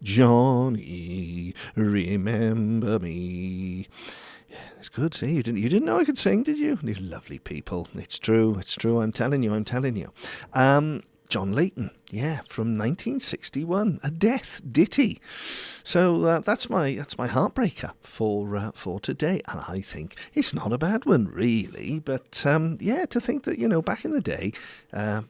Johnny, remember me. It's good. See, you didn't know I could sing, did you? You lovely people. It's true. I'm telling you. John Layton, yeah, from 1961, a death ditty. So that's my heartbreaker for today, and I think it's not a bad one, really. But to think that back in the day, a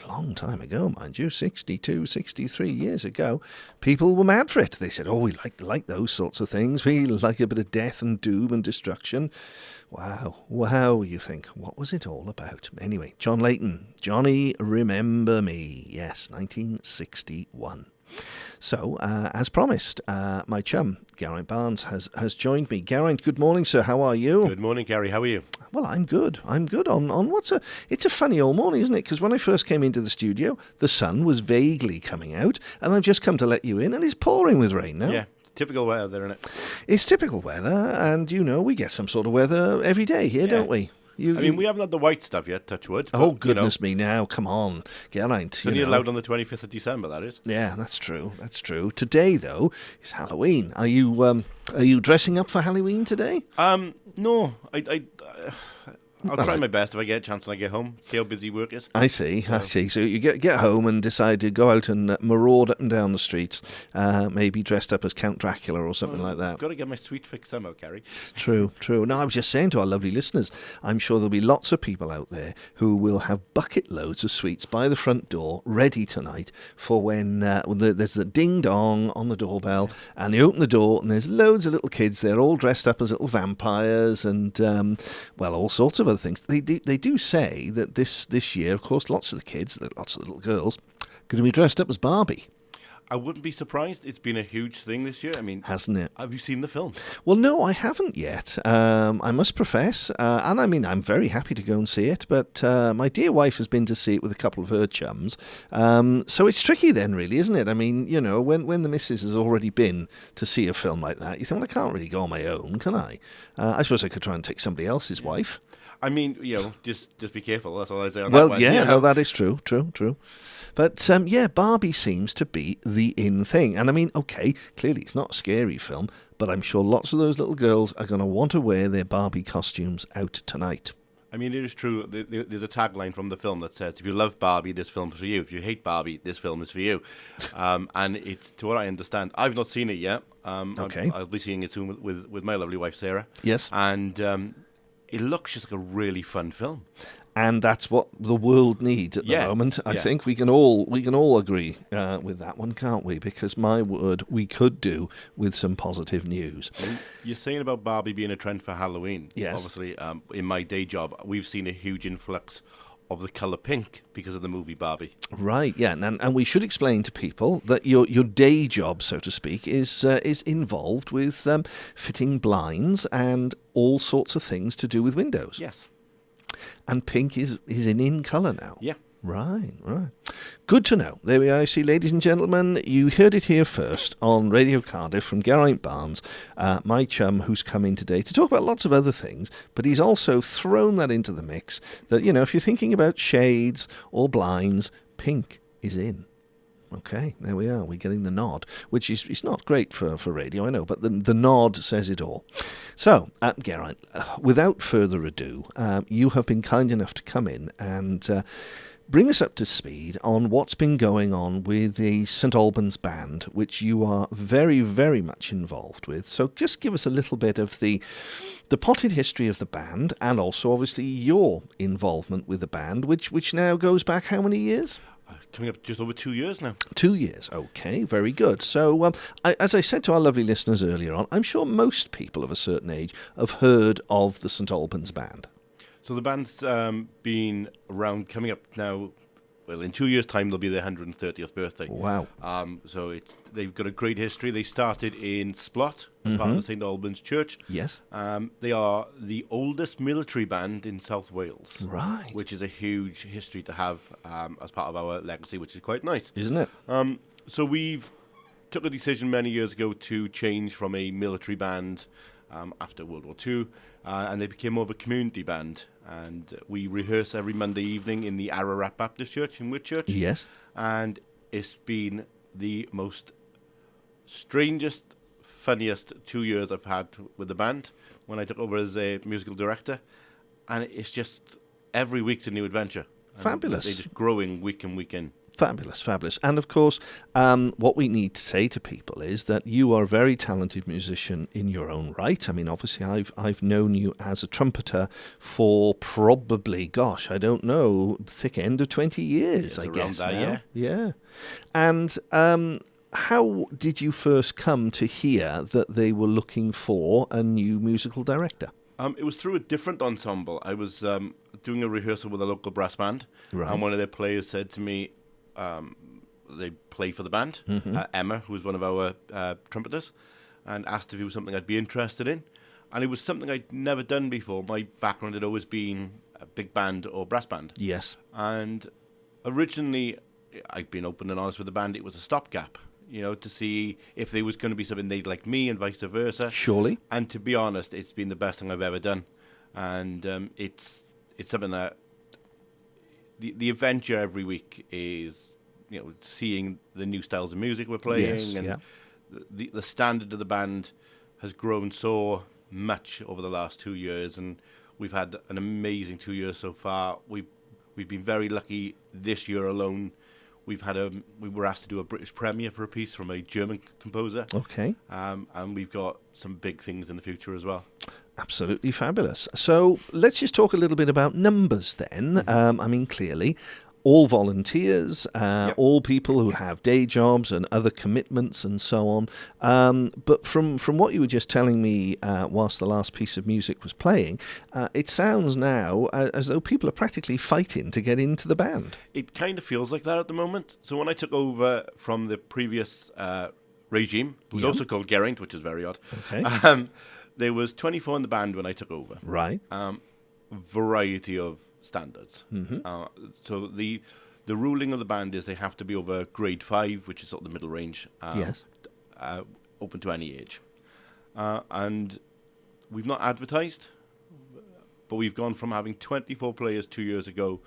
long time ago, mind you, 62, 63 years ago, people were mad for it. They said, "Oh, we like those sorts of things. We like a bit of death and doom and destruction." Wow, you think, what was it all about? Anyway, John Layton, Johnny, Remember Me. Yes, 1961. So, as promised, my chum, Geraint Barnes, has joined me. Geraint, good morning, sir. How are you? Good morning, Gary. How are you? Well, I'm good. On it's a funny old morning, isn't it? Because when I first came into the studio, the sun was vaguely coming out, and I've just come to let you in, and it's pouring with rain now. Yeah. Typical weather, isn't it? It's typical weather, and we get some sort of weather every day here, don't we? We haven't had the white stuff yet, touch wood. Oh, goodness me now, come on, Geraint. It's only allowed on the 25th of December, that is. Yeah, that's true. Today, though, is Halloween. Are you dressing up for Halloween today? No, I'll try my best if I get a chance when I get home. See how busy work is. I see. So you get home and decide to go out and maraud up and down the streets, maybe dressed up as Count Dracula or something like that. I've got to get my sweet fix somehow, Gary. True. No, I was just saying to our lovely listeners, I'm sure there'll be lots of people out there who will have bucket loads of sweets by the front door ready tonight for when there's the ding-dong on the doorbell, and you open the door and there's loads of little kids there all dressed up as little vampires and, all sorts of other things. They do say that this year, of course, lots of the little girls, going to be dressed up as Barbie. I wouldn't be surprised. It's been a huge thing this year. I mean, hasn't it? Have you seen the film? Well, no, I haven't yet. I must profess, and I mean, I'm very happy to go and see it. But my dear wife has been to see it with a couple of her chums, so it's tricky then, really, isn't it? I mean, when the missus has already been to see a film like that, you think, well, I can't really go on my own, can I? I suppose I could try and take somebody else's wife. I mean, just be careful. That's all I say on that one. No, that is true. But, Barbie seems to be the in thing. And I mean, okay, clearly it's not a scary film, but I'm sure lots of those little girls are going to want to wear their Barbie costumes out tonight. I mean, it is true. There's a tagline from the film that says, if you love Barbie, this film is for you. If you hate Barbie, this film is for you. And it's, to what I understand, I've not seen it yet. Okay. I'll be seeing it soon with my lovely wife, Sarah. Yes. And it looks just like a really fun film. And that's what the world needs at the moment. I think we can all agree with that one, can't we? Because my word, we could do with some positive news. You're saying about Barbie being a trend for Halloween. Yes. Obviously, in my day job, we've seen a huge influx of the colour pink because of the movie Barbie. Right, yeah, and we should explain to people that your day job, so to speak, is involved with fitting blinds and all sorts of things to do with windows. Yes. And pink is in colour now. Yeah. Right. Good to know. There we are. See, ladies and gentlemen, you heard it here first on Radio Cardiff from Geraint Barnes, my chum who's come in today to talk about lots of other things, but he's also thrown that into the mix that, if you're thinking about shades or blinds, pink is in. Okay, there we are. We're getting the nod, which is it's not great for radio, I know, but the nod says it all. So, Geraint, without further ado, you have been kind enough to come in and bring us up to speed on what's been going on with the St Albans Band, which you are very, very much involved with. So just give us a little bit of the potted history of the band and also, obviously, your involvement with the band, which now goes back how many years? Coming up just over 2 years now. 2 years, okay, very good. So, as I said to our lovely listeners earlier on, I'm sure most people of a certain age have heard of the St Albans Band. So the band's been around, coming up now, well, in 2 years' time, they'll be their 130th birthday. Wow. So they've got a great history. They started in Splot as part of the St Albans Church. Yes. They are the oldest military band in South Wales. Right. Which is a huge history to have as part of our legacy, which is quite nice. Isn't it? So we've took a decision many years ago to change from a military band after World War II, and they became more of a community band. And we rehearse every Monday evening in the Ararat Baptist Church in Whitchurch. Yes. And it's been the most strangest, funniest 2 years I've had with the band when I took over as a musical director, and it's just every week's a new adventure. And Fabulous. They're just growing week in, week in. Fabulous, fabulous. And of course, what we need to say to people is that you are a very talented musician in your own right. I mean, obviously, I've known you as a trumpeter for probably, gosh, I don't know, thick end of 20 years, I guess. That, now. Yeah. And how did you first come to hear that they were looking for a new musical director? It was through a different ensemble. I was doing a rehearsal with a local brass band, Right. and one of their players said to me, they play for the band, Emma, who was one of our trumpeters, and asked if it was something I'd be interested in. And it was something I'd never done before. My background had always been a big band or brass band. Yes. And originally, I've been open and honest with the band, it was a stopgap, to see if there was going to be something they'd like me and vice versa. Surely. And to be honest, it's been the best thing I've ever done. And it's something that the adventure every week is, seeing the new styles of music we're playing. Yes, and yeah. the standard of the band has grown so much over the last 2 years, and we've had an amazing 2 years so far. We've been very lucky this year alone. We were asked to do a British premiere for a piece from a German composer. Okay. And we've got some big things in the future as well. Absolutely fabulous. So let's just talk a little bit about numbers then. I mean, clearly, all volunteers, all people who have day jobs and other commitments and so on. But from what you were just telling me whilst the last piece of music was playing, it sounds now as though people are practically fighting to get into the band. It kind of feels like that at the moment. So when I took over from the previous regime, who was also called Geraint, which is very odd. Okay. There was 24 in the band when I took over. Right. Variety of standards. So the ruling of the band is they have to be over grade 5, which is sort of the middle range. Yes. Open to any age. And we've not advertised, but we've gone from having 24 players 2 years ago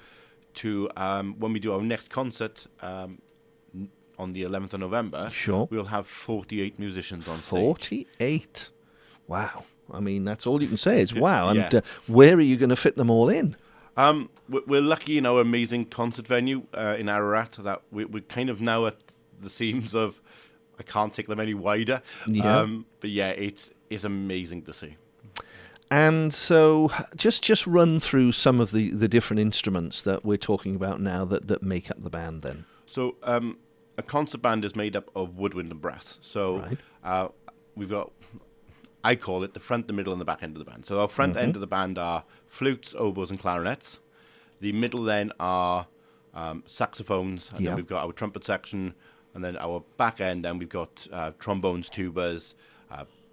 to when we do our next concert on the 11th of November, Sure. we'll have 48 musicians on stage. 48. Wow. I mean, that's all you can say is wow. Yeah. And where are you going to fit them all in? We're lucky in our amazing concert venue in Ararat that we're kind of now at the seams of I can't take them any wider. Yeah. But yeah, it's amazing to see. And so just run through some of the different instruments that we're talking about now that make up the band then. So a concert band is made up of woodwind and brass. So Right. we've got, I call it the front, the middle, and the back end of the band. So our front end of the band are flutes, oboes, and clarinets. The middle then are saxophones, and then we've got our trumpet section, and then our back end, then we've got trombones, tubas,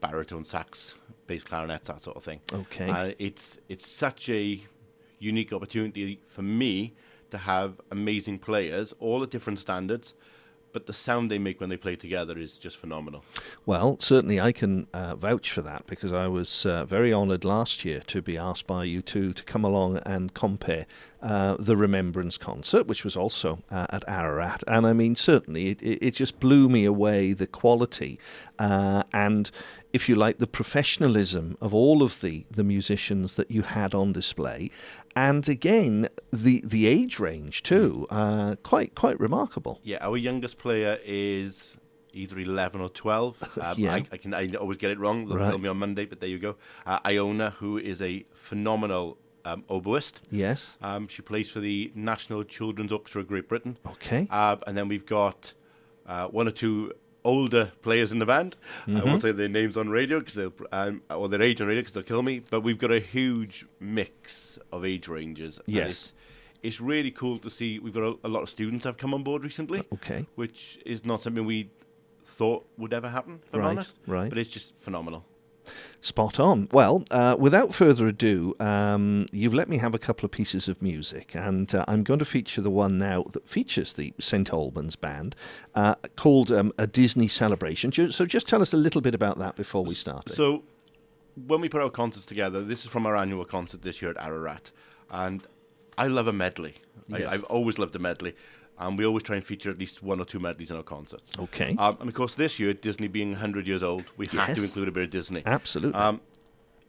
baritone sax, bass clarinets, that sort of thing. Okay. It's such a unique opportunity for me to have amazing players, all at different standards, but the sound they make when they play together is just phenomenal. Well, certainly I can vouch for that because I was very honoured last year to be asked by you two to come along and compare the Remembrance concert, which was also at Ararat. And I mean, certainly it just blew me away, the quality and, if you like, the professionalism of all of the musicians that you had on display. And again, the age range too, quite remarkable. Yeah, our youngest player is either 11 or 12. Yeah. I always get it wrong. They'll tell me on Monday, but there you go. Iona, who is a phenomenal oboist. Yes. She plays for the National Children's Orchestra of Great Britain. Okay. And then we've got one or two older players in the band. I won't say their names on radio because they'll, or their age on radio because they'll kill me. But we've got a huge mix of age ranges. Yes. It's really cool to see. We've got a lot of students have come on board recently. Okay. Which is not something we thought would ever happen, if I'm honest. Right. But it's just phenomenal. Spot on. Well, without further ado, you've let me have a couple of pieces of music, and I'm going to feature the one now that features the St. Albans Band, called A Disney Celebration. So just tell us a little bit about that before we start. So when we put our concerts together, this is from our annual concert this year at Ararat, and I love a medley. Yes. I've always loved a medley. and we always try and feature at least one or two medleys in our concerts. Okay. And of course, this year, Disney being 100 years old, we have to include a bit of Disney. Absolutely.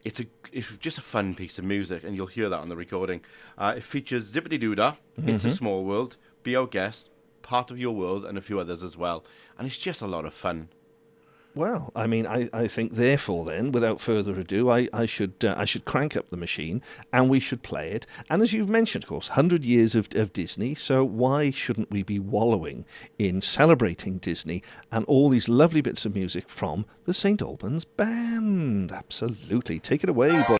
It's just a fun piece of music, and you'll hear that on the recording. It features Zippity Doodah, It's a Small World, Be Our Guest, Part of Your World, and a few others as well. And it's just a lot of fun. Well, I mean, I think therefore then, without further ado, I should crank up the machine and we should play it. And as you've mentioned, of course, 100 years of Disney, so why shouldn't we be wallowing in celebrating Disney and all these lovely bits of music from the St. Albans Band? Absolutely. Take it away, boys.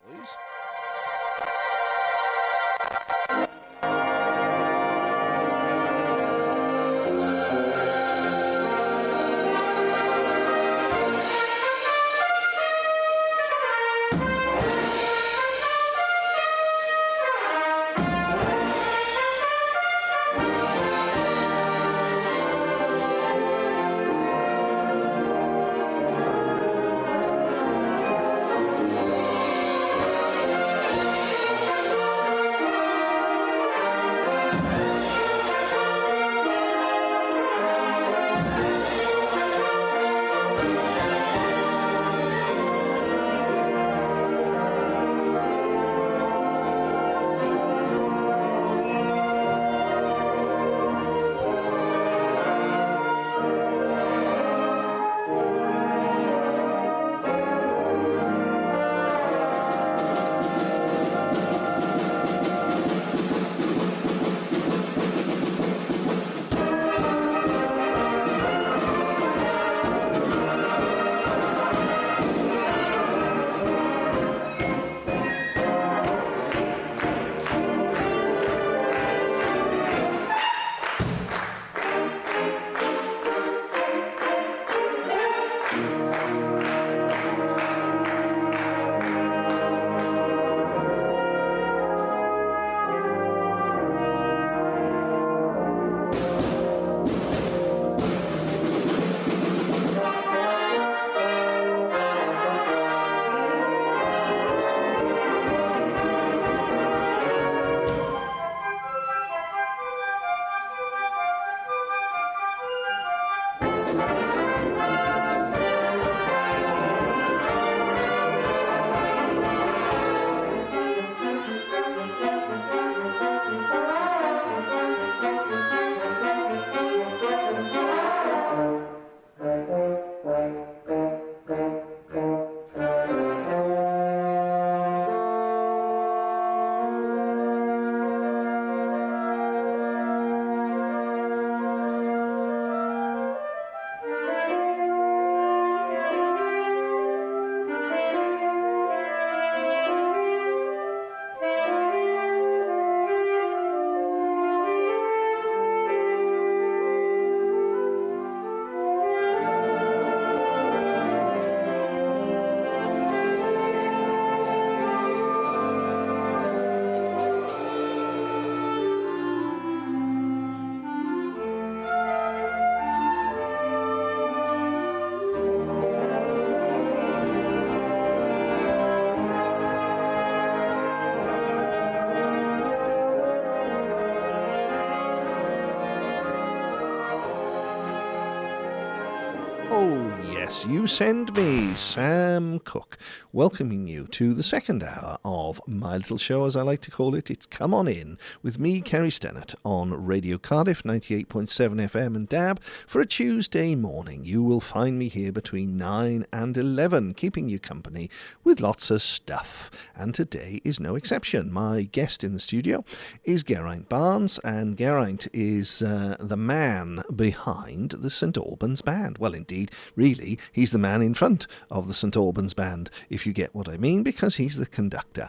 Oh, yes, you send me, Sam Cook, welcoming you to the second hour of my little show, as I like to call it. It's Come On In, with me, Kerry Stennett, on Radio Cardiff, 98.7 FM and DAB. For a Tuesday morning, you will find me here between 9 and 11, keeping you company with lots of stuff. And today is no exception. My guest in the studio is Geraint Barnes, and Geraint is the man behind the St. Albans Band. Well, indeed, really, he's the man in front of the St. Albans Band, if you get what I mean, because he's the conductor.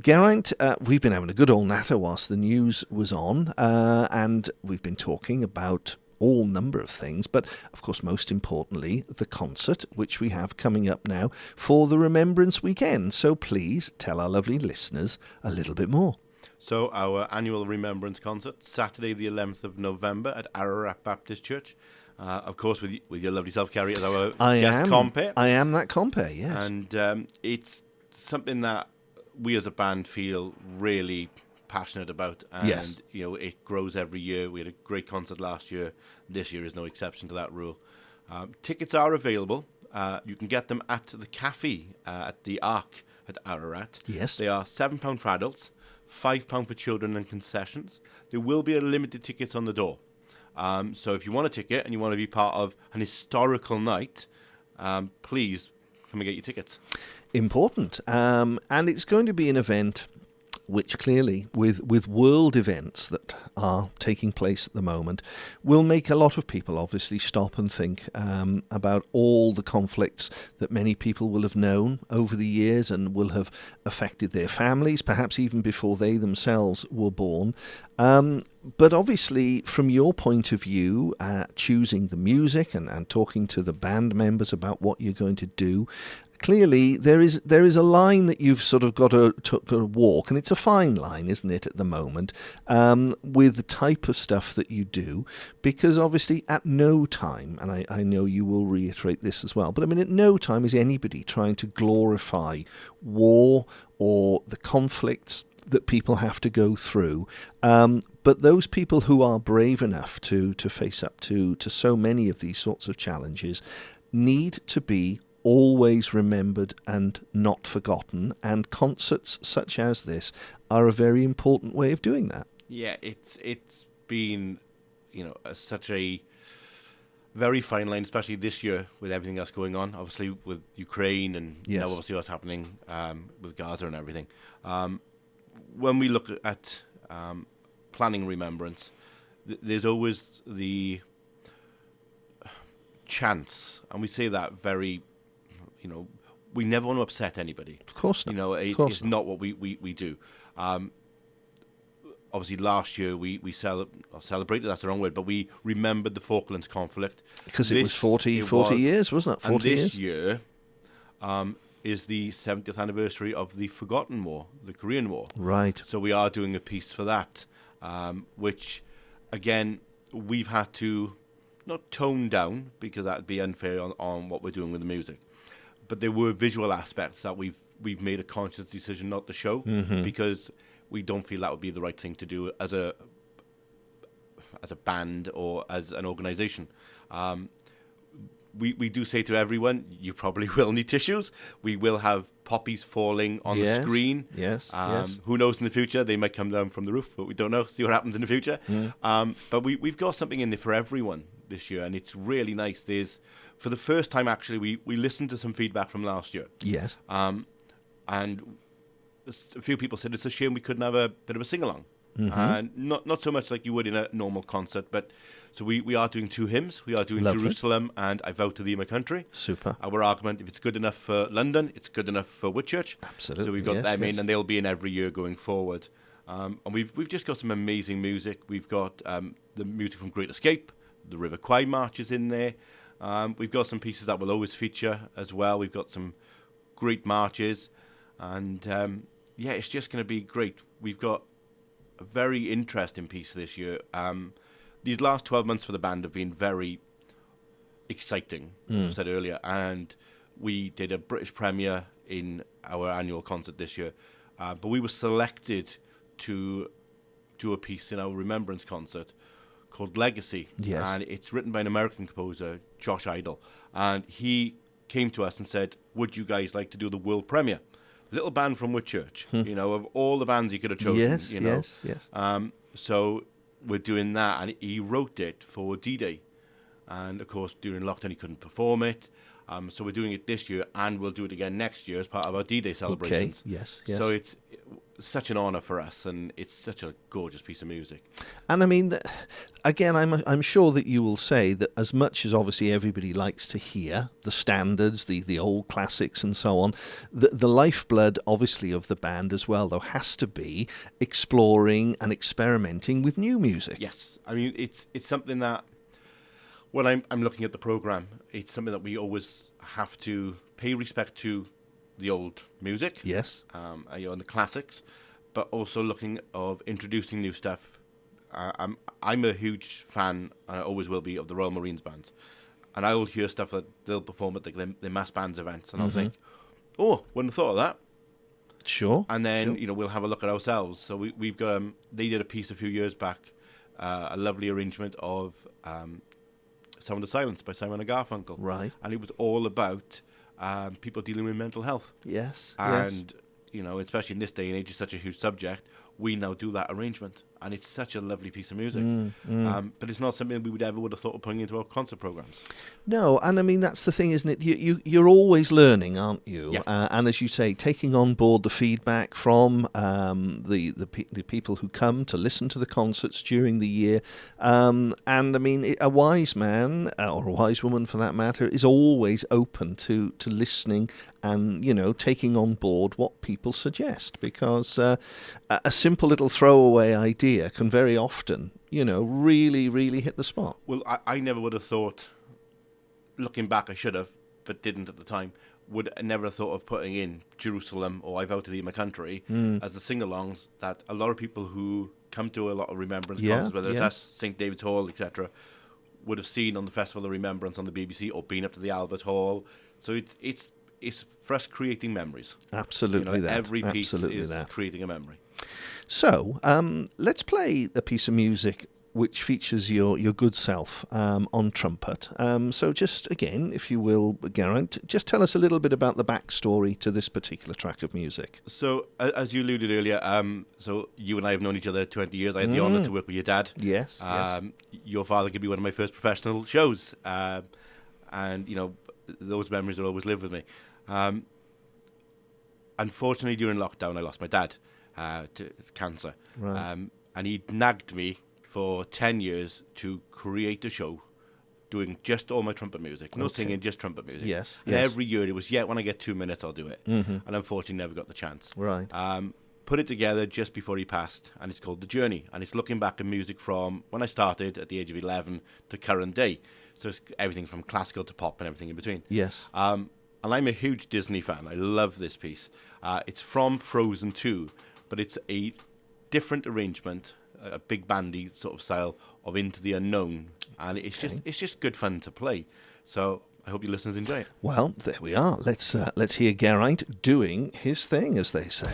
Geraint, we've been having a good old natter whilst the news was on, and we've been talking about all number of things, but of course most importantly the concert which we have coming up now for the Remembrance Weekend. So please tell our lovely listeners a little bit more. So our annual Remembrance concert, Saturday the 11th of November at Ararat Baptist Church. Of course, with your lovely self, Carrie, as our guest compere. I am that compere, yes. And it's something that we as a band feel really passionate about, and Yes. it grows every year. We had a great concert last year. This year is no exception to that rule. Tickets are available. You can get them at the cafe at the Arc at Ararat. Yes. They are £7 for adults, £5 for children and concessions. There will be a limited tickets on the door. So if you want a ticket and you want to be part of an historical night, please come and get your tickets. Important. And it's going to be an event which clearly, with world events that are taking place at the moment, will make a lot of people obviously stop and think about all the conflicts that many people will have known over the years and will have affected their families, perhaps even before they themselves were born. But obviously, from your point of view, choosing the music and talking to the band members about what you're going to do, clearly there is a line that you've sort of got to walk, and it's a fine line, isn't it, at the moment, with the type of stuff that you do, because obviously at no time, and I know you will reiterate this as well, but I mean at no time is anybody trying to glorify war or the conflicts that people have to go through. But those people who are brave enough to face up to so many of these sorts of challenges need to be always remembered and not forgotten, and concerts such as this are a very important way of doing that. Yeah, it's been such a very fine line, especially this year with everything that's going on, obviously with Ukraine and Yes. now obviously what's happening with Gaza and everything. When we look at planning remembrance, there's always the chance, and we say that very, we never want to upset anybody. Of course not. It's not what we do. Obviously, last year we celebrated, that's the wrong word, but we remembered the Falklands conflict. Because it was 40 years, wasn't it? 40 and years? this year is the 70th anniversary of the Forgotten War, the Korean War. Right. So we are doing a piece for that, which, again, we've had to not tone down, because that would be unfair on what we're doing with the music. But there were visual aspects that we've made a conscious decision not to show, because we don't feel that would be the right thing to do as a band or as an organisation. We do say to everyone, you probably will need tissues. We will have poppies falling on the screen. Yes. Who knows in the future? They might come down from the roof, but we don't know. See what happens in the future. But we've got something in there for everyone this year, and it's really nice. For the first time, actually, we listened to some feedback from last year. Yes. And a few people said it's a shame we couldn't have a bit of a sing-along. And not so much like you would in a normal concert, but so we are doing 2 hymns. We are doing Lovely. Jerusalem and I Vow to Thee, My Country. Super. Our argument, if it's good enough for London, it's good enough for Whitchurch. Absolutely. So we've got them in, yes. and they'll be in every year going forward. And we've just got some amazing music. We've got the music from Great Escape, the River Kwai March is in there. We've got some pieces that will always feature as well. We've got some great marches, and it's just going to be great. We've got a very interesting piece this year. These last 12 months for the band have been very exciting, as I said earlier, and we did a British premiere in our annual concert this year, but we were selected to do a piece in our remembrance concert called Legacy. Yes. And it's written by an American composer, Josh Idle, and he came to us and said, would you guys like to do the world premiere? Little band from Whitchurch, of all the bands he could have chosen. Yes. So we're doing that, and he wrote it for D-Day. And, of course, during lockdown, he couldn't perform it. So we're doing it this year, and we'll do it again next year as part of our D-Day celebrations. Okay, yes. So it's such an honour for us, and it's such a gorgeous piece of music. And I mean, again, I'm sure that you will say that as much as obviously everybody likes to hear the standards, the old classics and so on, the lifeblood obviously of the band as well, though, has to be exploring and experimenting with new music. Yes, I mean it's something that when I'm looking at the programme, it's something that we always have to pay respect to the old music, Yes. and the classics, but also looking of introducing new stuff. I'm a huge fan, and I always will be, of the Royal Marines bands, and I will hear stuff that they'll perform at the mass bands events, and I'll think, oh, wouldn't have thought of that. Sure. And then, sure. we'll have a look at ourselves. So we've got, they did a piece a few years back, a lovely arrangement of Sound of Silence by Simon and Garfunkel. Right. And it was all about people dealing with mental health. Yes. And, especially in this day and age, it's such a huge subject. We now do that arrangement. And it's such a lovely piece of music. But it's not something we would have thought of putting into our concert programs. No, and I mean, that's the thing, isn't it? You're always learning, aren't you? Yeah. And as you say, taking on board the feedback from the people who come to listen to the concerts during the year. And I mean, a wise man, or a wise woman for that matter, is always open to listening and, taking on board what people suggest. Because a simple little throwaway idea can very often, really, really hit the spot. Well, I never would have thought, looking back, I should have, but didn't at the time, would never have thought of putting in Jerusalem or I Vow to Thee, My Country as the sing-alongs that a lot of people who come to a lot of remembrance concerts, whether it's us, St. David's Hall, etc., would have seen on the Festival of Remembrance on the BBC or been up to the Albert Hall. So it's for us creating memories. Absolutely that. Every piece Absolutely is that. creating a memory. So, let's play a piece of music which features your good self on trumpet. So just, again, if you will, Geraint, just tell us a little bit about the backstory to this particular track of music. So, as you alluded earlier, so you and I have known each other 20 years. I had the honour to work with your dad. Yes, Your father gave me one of my first professional shows. And, those memories will always live with me. Unfortunately, during lockdown, I lost my dad to cancer. Right. And he nagged me for 10 years to create a show doing just all my trumpet music. No singing, just trumpet music. Yes. And every year it was, when I get 2 minutes, I'll do it. And unfortunately, never got the chance. Right. Put it together just before he passed, and it's called The Journey. And it's looking back at music from when I started at the age of 11 to current day. So it's everything from classical to pop and everything in between. Yes. And I'm a huge Disney fan. I love this piece. It's from Frozen 2, but it's a different arrangement, a big bandy sort of style of Into the Unknown, and it's just good fun to play. So I hope your listeners enjoy it. Well, there we are. Let's hear Geraint doing his thing, as they say.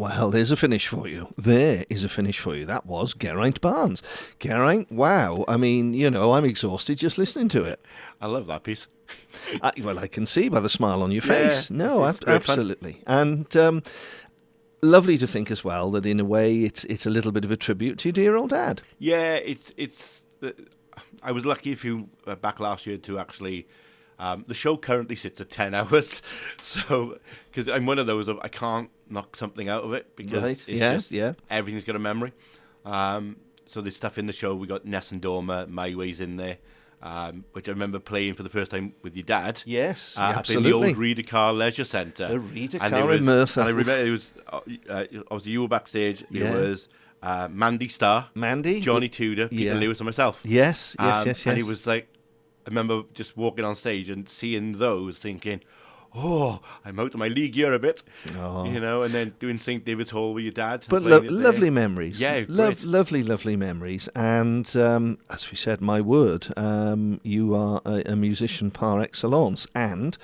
Well, there's a finish for you. There is a finish for you. That was Geraint Barnes. Geraint, wow. I mean, I'm exhausted just listening to it. I love that piece. Well, I can see by the smile on your face. Yeah, No, it's great fun. absolutely. And lovely to think as well that in a way it's a little bit of a tribute to your dear old dad. Yeah, I was lucky a few back last year to actually. The show currently sits at 10 hours, so because I'm one of those I can't knock something out of it because everything's got a memory. So there's stuff in the show. We got Ness and Dormer, My Way's in there, which I remember playing for the first time with your dad. Yes, absolutely. At the old Reader Car Leisure Centre. The Reader Car in Merthyr. And I remember it was obviously you were backstage. Yeah. It was Mandy Starr, Johnny Tudor, Peter Lewis, and myself. Yes. And it was like. I remember just walking on stage and seeing those, thinking, "Oh, I'm out of my league here a bit," and then doing St David's Hall with your dad. But lovely memories, lovely memories. And as we said, my word, you are a musician par excellence. And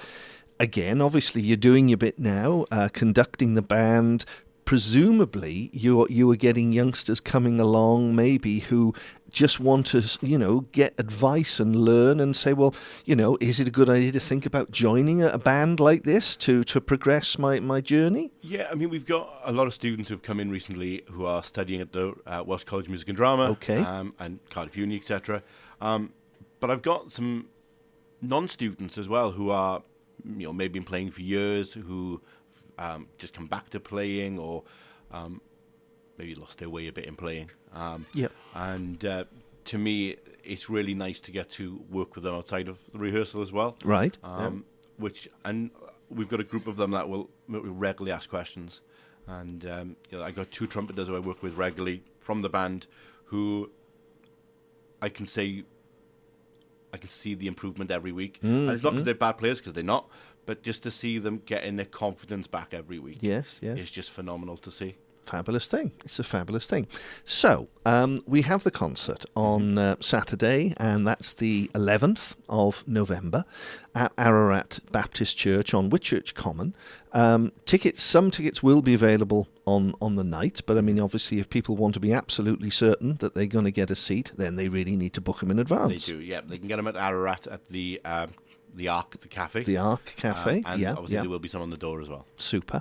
again, obviously, you're doing your bit now, conducting the band. Presumably, you are getting youngsters coming along, maybe who just want to, get advice and learn and say, well, is it a good idea to think about joining a band like this to progress my journey? Yeah, I mean, we've got a lot of students who've come in recently who are studying at the Welsh College of Music and Drama, and Cardiff Uni, etc. But I've got some non-students as well who are, maybe been playing for years, who just come back to playing or maybe lost their way a bit in playing. And to me, it's really nice to get to work with them outside of the rehearsal as well. Right. And we've got a group of them that will regularly ask questions. And I got 2 trumpeters who I work with regularly from the band who I can see the improvement every week. And it's not because they're bad players, because they're not, but just to see them getting their confidence back every week. Yes. It's just phenomenal to see. Fabulous thing. It's a fabulous thing. So, we have the concert on Saturday, and that's the 11th of November at Ararat Baptist Church on Whitchurch Common. Some tickets will be available on the night, but I mean, obviously, if people want to be absolutely certain that they're going to get a seat, then they really need to book them in advance. They do, yeah. They can get them at Ararat at the Arc, the cafe. The Arc Cafe, and obviously there will be some on the door as well. Super.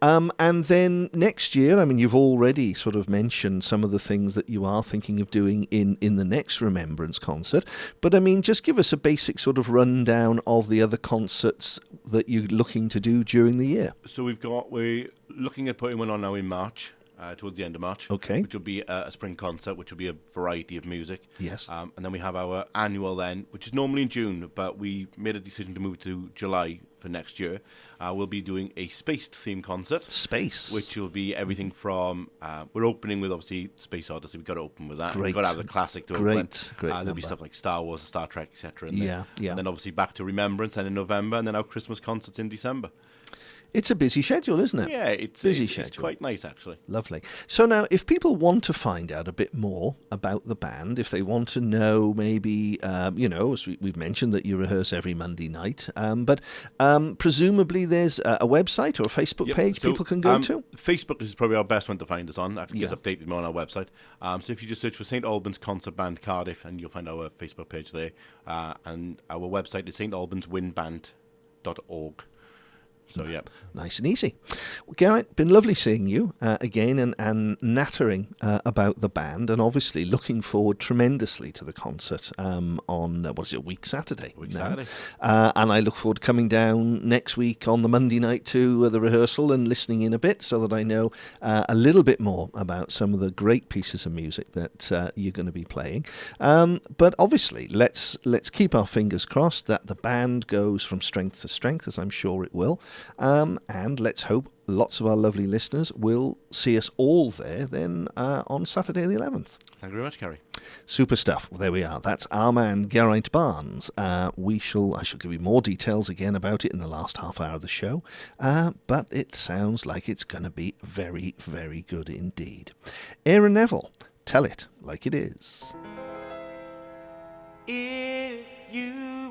And then next year, I mean, you've already sort of mentioned some of the things that you are thinking of doing in the next Remembrance concert. But I mean, just give us a basic sort of rundown of the other concerts that you're looking to do during the year. So we're looking at putting one on now in March. Towards the end of March, which will be a spring concert, which will be a variety of music. Yes. And then we have our annual then, which is normally in June, but we made a decision to move to July for next year. We'll be doing a space-themed concert. Space. Which will be everything from, we're opening with, obviously, Space Odyssey. We've got to open with that. Great. We've got to have the classic to open. Great There'll be stuff like Star Wars, Star Trek, etc. Yeah. And then obviously back to Remembrance, and in November, and then our Christmas concerts in December. It's a busy schedule, isn't it? Yeah, it's quite nice, actually. Lovely. So now, if people want to find out a bit more about the band, if they want to know maybe, as we've mentioned that you rehearse every Monday night, but presumably there's a website or a Facebook page people can go to? Facebook is probably our best one to find us on. Actually, gets updated more on our website. So if you just search for St Albans Concert Band Cardiff, and you'll find our Facebook page there. And our website is stalbanswinband.org. So, yeah. Nice and easy. Well, Geraint, been lovely seeing you again and nattering about the band, and obviously looking forward tremendously to the concert on, Saturday? Saturday. And I look forward to coming down next week on the Monday night to the rehearsal and listening in a bit so that I know a little bit more about some of the great pieces of music that you're going to be playing. But obviously, let's keep our fingers crossed that the band goes from strength to strength, as I'm sure it will. And let's hope lots of our lovely listeners will see us all there then on Saturday the 11th. Thank you very much, Kerry. Super stuff. Well, there we are. That's our man, Geraint Barnes. I shall give you more details again about it in the last half hour of the show. But it sounds like it's going to be very, very good indeed. Aaron Neville, tell it like it is. If you